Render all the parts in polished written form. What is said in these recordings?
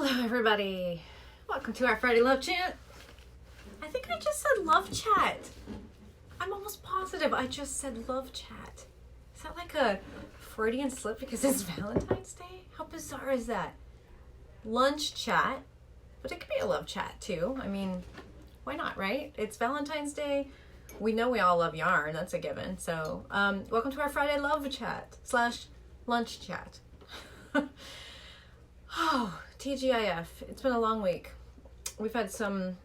Hello everybody, welcome to our Friday Love Chat. I think I just said love chat. I'm almost positive I just said love chat. Is that like a Freudian slip because it's Valentine's Day? How bizarre is that? Lunch chat, but it could be a love chat too. I mean, why not, right? It's Valentine's Day. We know we all love yarn, that's a given. So welcome to our Friday Love Chat / lunch chat. Oh, TGIF. It's been a long week. We've had some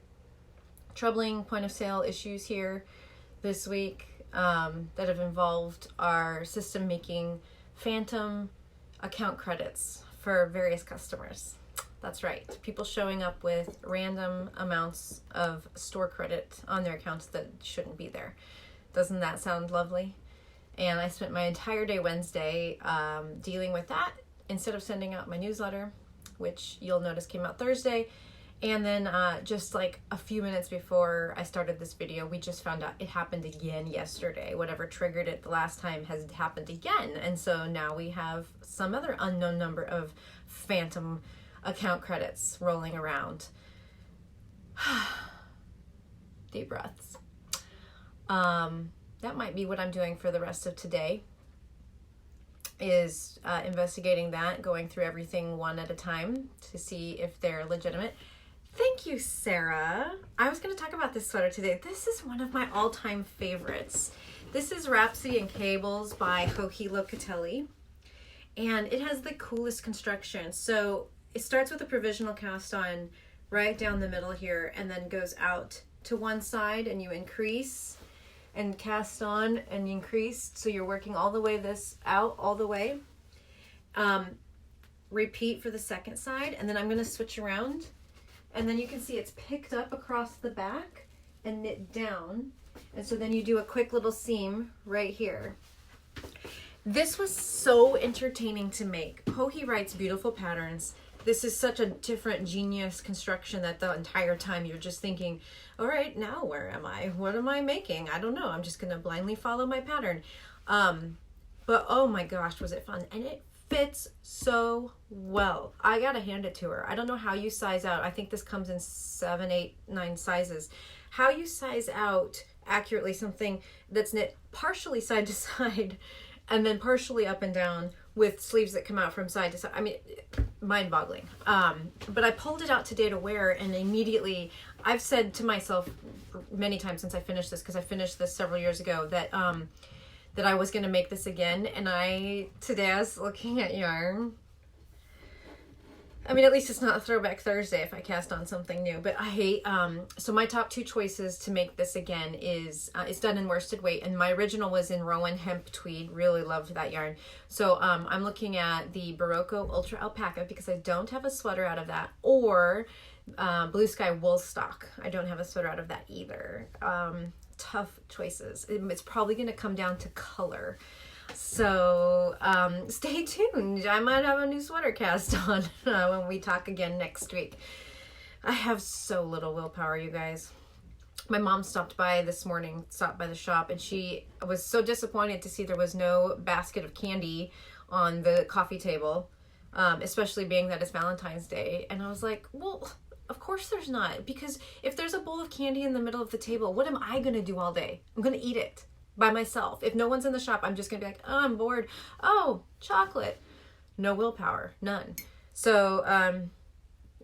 troubling point of sale issues here this week that have involved our system making phantom account credits for various customers. That's right. People showing up with random amounts of store credit on their accounts that shouldn't be there. Doesn't that sound lovely? And I spent my entire day Wednesday dealing with that instead of sending out my newsletter, which you'll notice came out Thursday. And then just like a few minutes before I started this video, we just found out it happened again yesterday. Whatever triggered it the last time has happened again. And so now we have some other unknown number of phantom account credits rolling around. Deep breaths. That might be what I'm doing for the rest of today, is investigating that, going through everything one at a time to see if they're legitimate. Thank you, Sarah. I was going to talk about this sweater today. This is one of my all-time favorites. This is Rhapsody in Cables by Joji Locatelli, and it has the coolest construction. So it starts with a provisional cast on right down the middle here, and then goes out to one side, and you increase and cast on and increase, so you're working all the way this out all the way. Repeat for the second side, and then I'm going to switch around, and then you can see it's picked up across the back and knit down, and so then you do a quick little seam right here. This was so entertaining to make. Joji writes beautiful patterns. This is such a different genius construction that the entire time you're just thinking, all right, now where am I? What am I making? I don't know. I'm just going to blindly follow my pattern. But oh my gosh, was it fun. And it fits so well. I got to hand it to her. I don't know how you size out. I think this comes in 7, 8, 9 sizes. How you size out accurately something that's knit partially side to side and then partially up and down with sleeves that come out from side to side. I mean, mind-boggling. But I pulled it out today to wear, and immediately, I've said to myself many times since I finished this, because I finished this several years ago, that that I was going to make this again. And today I was looking at yarn. I mean, at least it's not Throwback Thursday if I cast on something new. But so my top 2 choices to make this again is, it's done in worsted weight. And my original was in Rowan Hemp Tweed. Really loved that yarn. So I'm looking at the Barocco Ultra Alpaca because I don't have a sweater out of that. Or Blue Sky Wool Stock. I don't have a sweater out of that either. Tough choices. It's probably going to come down to color. So stay tuned. I might have a new sweater cast on when we talk again next week. I have so little willpower, you guys. My mom stopped by this morning, stopped by the shop, and she was so disappointed to see there was no basket of candy on the coffee table, especially being that it's Valentine's Day. And I was like, well, of course there's not, because if there's a bowl of candy in the middle of the table, what am I going to do all day? I'm going to eat it by myself. If no one's in the shop, I'm just gonna be like, oh, I'm bored. Oh, chocolate. No willpower, none. So,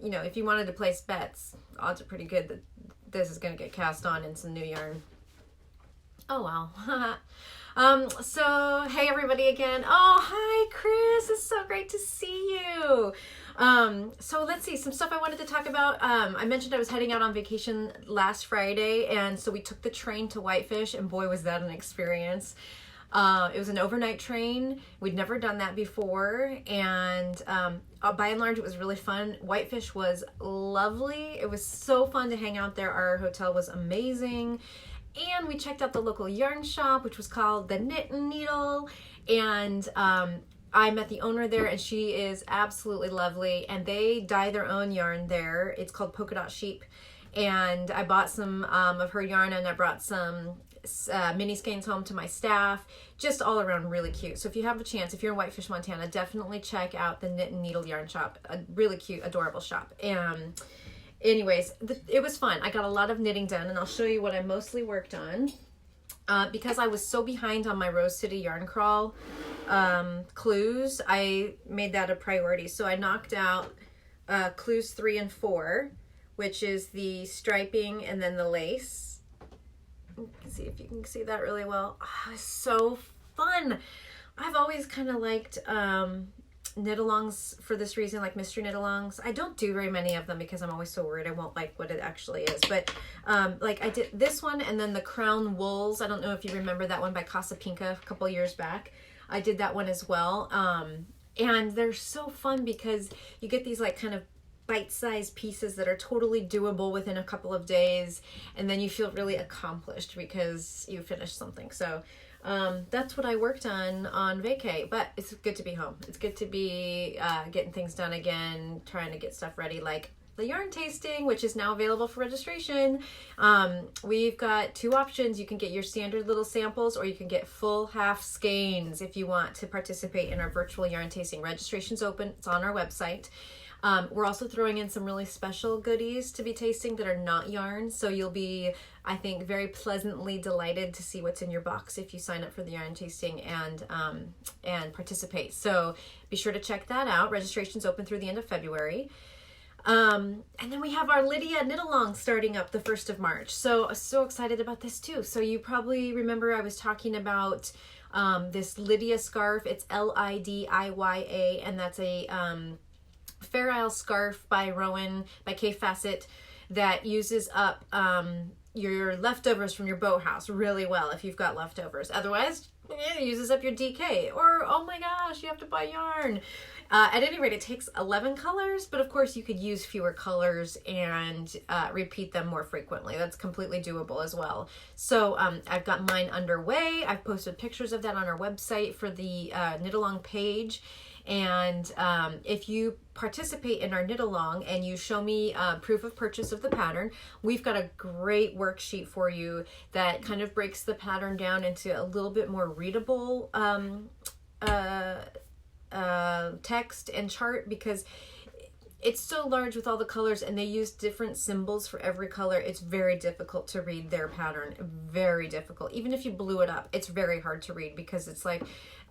you know, if you wanted to place bets, odds are pretty good that this is gonna get cast on in some new yarn. Oh, well. So, hey everybody again. Oh, hi Chris, it's so great to see you. So let's see, some stuff I wanted to talk about. I mentioned I was heading out on vacation last Friday, and so we took the train to Whitefish, and boy, was that an experience. It was an overnight train. We'd never done that before, and by and large, it was really fun. Whitefish was lovely. It was so fun to hang out there. Our hotel was amazing. And we checked out the local yarn shop, which was called the Knit and Needle. And I met the owner there, and she is absolutely lovely. And they dye their own yarn there. It's called Polka Dot Sheep. And I bought some of her yarn, and I brought some mini skeins home to my staff. Just all around really cute. So if you have a chance, if you're in Whitefish, Montana, definitely check out the Knit and Needle Yarn Shop. A really cute, adorable shop. Anyways, it was fun. I got a lot of knitting done, and I'll show you what I mostly worked on. Because I was so behind on my Rose City Yarn Crawl clues, I made that a priority. So I knocked out clues 3 and 4, which is the striping and then the lace. You can see if you can see that really well. Oh, it's so fun. I've always kind of liked knit-alongs for this reason, like mystery knit-alongs. I don't do very many of them because I'm always so worried I won't like what it actually is. But like I did this one, and then the Crown Wools. I don't know if you remember that one by Casa Pinka a couple years back. I did that one as well. And they're so fun because you get these like kind of bite-sized pieces that are totally doable within a couple of days, and then you feel really accomplished because you finished something. So that's what I worked on vacay, but it's good to be home. It's good to be getting things done again, trying to get stuff ready, like the yarn tasting, which is now available for registration. We've got 2 options. You can get your standard little samples, or you can get full half skeins if you want to participate in our virtual yarn tasting. Registration's open. It's on our website. We're also throwing in some really special goodies to be tasting that are not yarn, so you'll be, I think, very pleasantly delighted to see what's in your box if you sign up for the yarn tasting and participate. So be sure to check that out. Registration's open through the end of February. And then we have our Lydia Knit-Along starting up the 1st of March. So excited about this too. So you probably remember I was talking about this Lydia scarf. It's Lidiya, and that's a Fair Isle scarf by Rowan, by Kay Fassett, that uses up your leftovers from your boathouse really well if you've got leftovers. Otherwise, it uses up your DK. Or, oh my gosh, you have to buy yarn. At any rate, it takes 11 colors, but of course you could use fewer colors and repeat them more frequently. That's completely doable as well. So I've got mine underway. I've posted pictures of that on our website for the Knit-Along page. And if you participate in our knit-along and you show me proof of purchase of the pattern, we've got a great worksheet for you that kind of breaks the pattern down into a little bit more readable text and chart, because it's so large with all the colors and they use different symbols for every color. It's very difficult to read their pattern. Very difficult. Even if you blew it up, it's very hard to read because it's like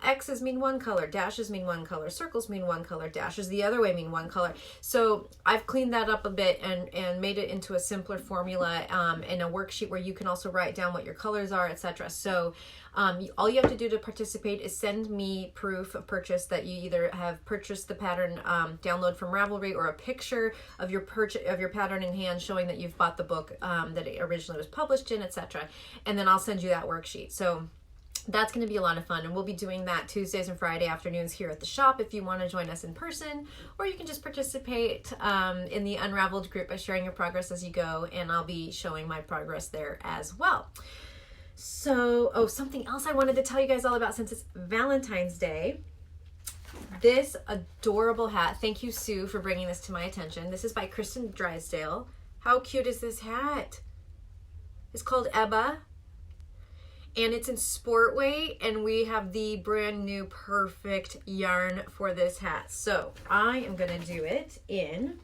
X's mean one color, dashes mean one color, circles mean one color, dashes the other way mean one color. So I've cleaned that up a bit and made it into a simpler formula and a worksheet where you can also write down what your colors are, etc. So all you have to do to participate is send me proof of purchase that you either have purchased the pattern download from Ravelry, or a picture of your pattern in hand showing that you've bought the book that it originally was published in, etc. And then I'll send you that worksheet. So that's going to be a lot of fun, and we'll be doing that Tuesdays and Friday afternoons here at the shop if you want to join us in person, or you can just participate in the Unraveled group by sharing your progress as you go, and I'll be showing my progress there as well. So, something else I wanted to tell you guys all about since it's Valentine's Day. This adorable hat. Thank you, Sue, for bringing this to my attention. This is by Kristen Drysdale. How cute is this hat? It's called Ebba, and it's in sport weight, and we have the brand new perfect yarn for this hat. So I am going to do it in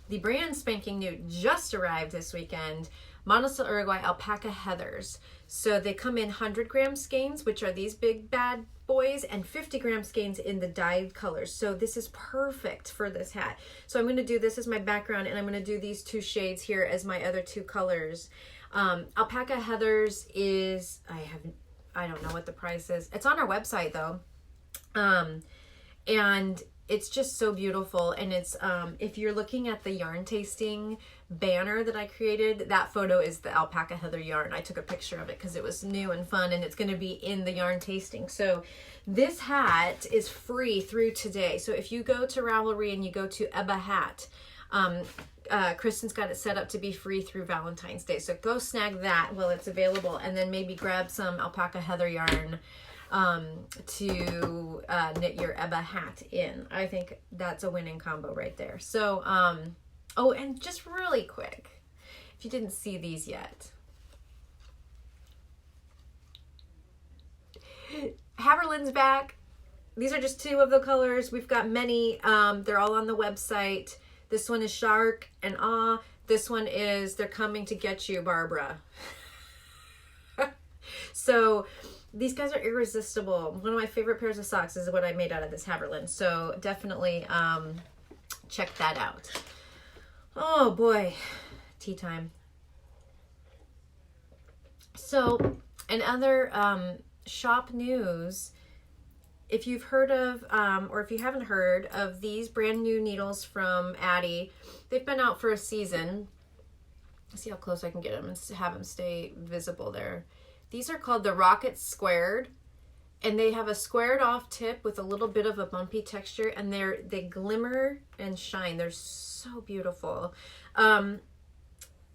the brand spanking new, just arrived this weekend, Monosol Uruguay Alpaca Heathers. So they come in 100-gram skeins, which are these big bad boys, and 50-gram skeins in the dyed colors. So this is perfect for this hat. So I'm going to do this as my background, and I'm going to do these 2 shades here as my other 2 colors. Alpaca Heathers is, I don't know what the price is. It's on our website though. And it's just so beautiful. And it's, if you're looking at the yarn tasting banner that I created, that photo is the alpaca heather yarn. I took a picture of it because it was new and fun, and it's going to be in the yarn tasting. So this hat is free through today. So if you go to Ravelry and you go to Ebba Hat, Kristen's got it set up to be free through Valentine's Day. So go snag that while it's available, and then maybe grab some alpaca heather yarn to knit your Ebba hat in. I think that's a winning combo right there. So, oh, and just really quick, if you didn't see these yet, Haverland's back. These are just 2 of the colors. We've got many. They're all on the website. This one is Shark and Ah. This one is They're Coming to Get You, Barbara. So these guys are irresistible. One of my favorite pairs of socks is what I made out of this Haverland. So definitely check that out. Oh boy, tea time. So in other shop news, if you've heard of, or if you haven't heard of these brand new needles from Addie, they've been out for a season. Let's see how close I can get them and have them stay visible there. These are called the Rocket Squared, and they have a squared off tip with a little bit of a bumpy texture, and they glimmer and shine. They're so beautiful.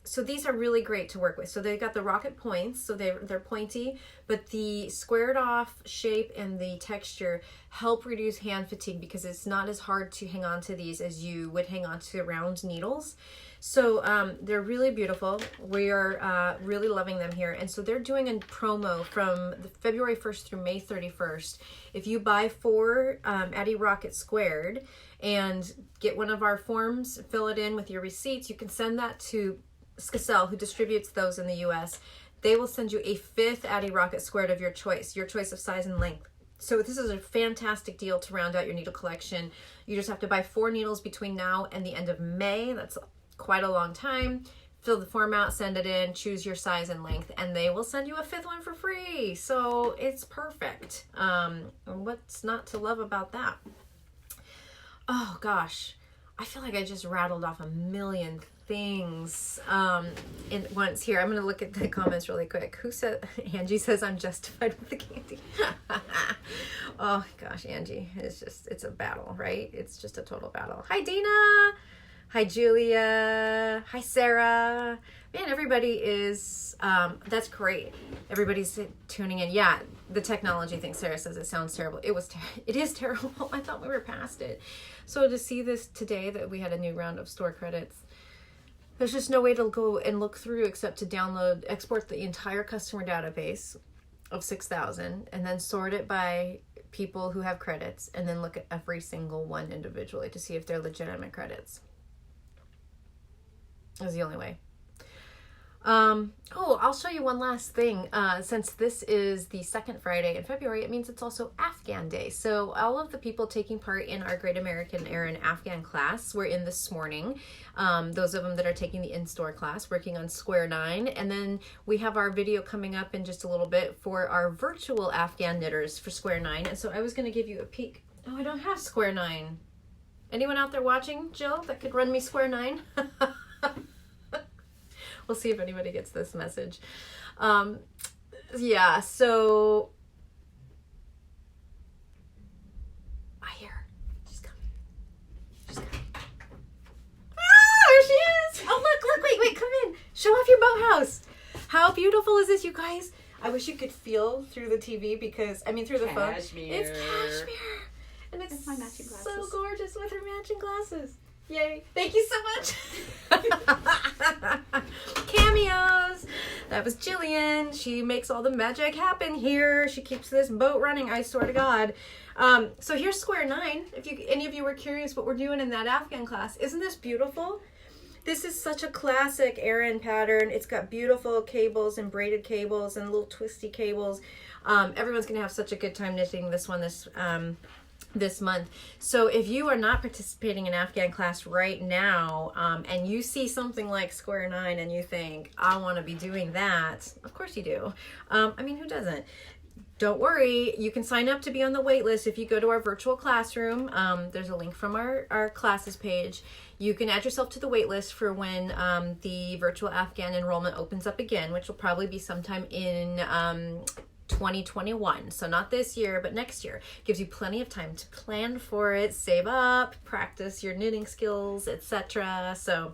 So these are really great to work with. So they got the rocket points, so they're pointy, but the squared off shape and the texture help reduce hand fatigue because it's not as hard to hang on to these as you would hang on to round needles. So they're really beautiful. We are really loving them here. And so they're doing a promo from February 1st through May 31st. If you buy 4 Addie Rocket Squared and get one of our forms, fill it in with your receipts, you can send that to Skacel, who distributes those in the US. They will send you a 5th Addie Rocket Squared of your choice of size and length. So this is a fantastic deal to round out your needle collection. You just have to buy 4 needles between now and the end of May. That's quite a long time. Fill the form out, send it in, choose your size and length, and they will send you a 5th one for free. So it's perfect. What's not to love about that? Oh gosh, I feel like I just rattled off a million things in once here. I'm going to look at the comments really quick. Who said, Angie says I'm justified with the candy. Oh gosh, Angie, it's a battle, right? It's just a total battle. Hi Dina. Hi Julia. Hi Sarah. Man, everybody is, that's great. Everybody's tuning in. Yeah, the technology thing, Sarah says it sounds terrible. It is terrible. I thought we were past it. So to see this today, that we had a new round of store credits, there's just no way to go and look through except to export the entire customer database of 6,000 and then sort it by people who have credits and then look at every single one individually to see if they're legitimate credits. That's the only way. I'll show you one last thing. Since this is the 2nd Friday in February, it means it's also Afghan Day. So all of the people taking part in our Great American Erin Afghan class were in this morning. Those of them that are taking the in-store class, working on Square 9. And then we have our video coming up in just a little bit for our virtual Afghan knitters for Square 9. And so I was going to give you a peek. Oh, I don't have Square 9. Anyone out there watching, Jill, that could run me Square 9? We'll see if anybody gets this message. Yeah, so I hear her. She's coming. She's coming. Ah, there she is. Oh, look, wait, come in. Show off your boathouse. How beautiful is this, you guys? I wish you could feel through the TV through the phone. It's cashmere. And it's my matching glasses. So gorgeous with her matching glasses. Yay. Thank you so much. Cameos. That was Jillian. She makes all the magic happen here. She keeps this boat running, I swear to God. So here's Square 9. If any of you were curious what we're doing in that Afghan class. Isn't this beautiful? This is such a classic Erin pattern. It's got beautiful cables and braided cables and little twisty cables. Everyone's going to have such a good time knitting this one this month. So if you are not participating in Afghan class right now, and you see something like Square 9 and you think, I want to be doing that, of course you do. Who doesn't? Don't worry, you can sign up to be on the wait list if you go to our virtual classroom. There's a link from our classes page. You can add yourself to the wait list for when the virtual Afghan enrollment opens up again, which will probably be sometime in 2021. So not this year, but next year. Gives you plenty of time to plan for it, save up, practice your knitting skills, etc. So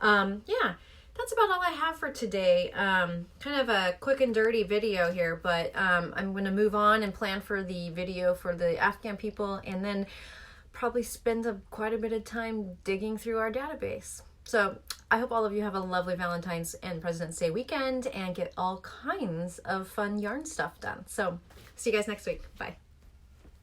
yeah, that's about all I have for today. Kind of a quick and dirty video here, but I'm going to move on and plan for the video for the Afghan people, and then probably spend quite a bit of time digging through our database. So I hope all of you have a lovely Valentine's and President's Day weekend and get all kinds of fun yarn stuff done. So See you guys next week. Bye.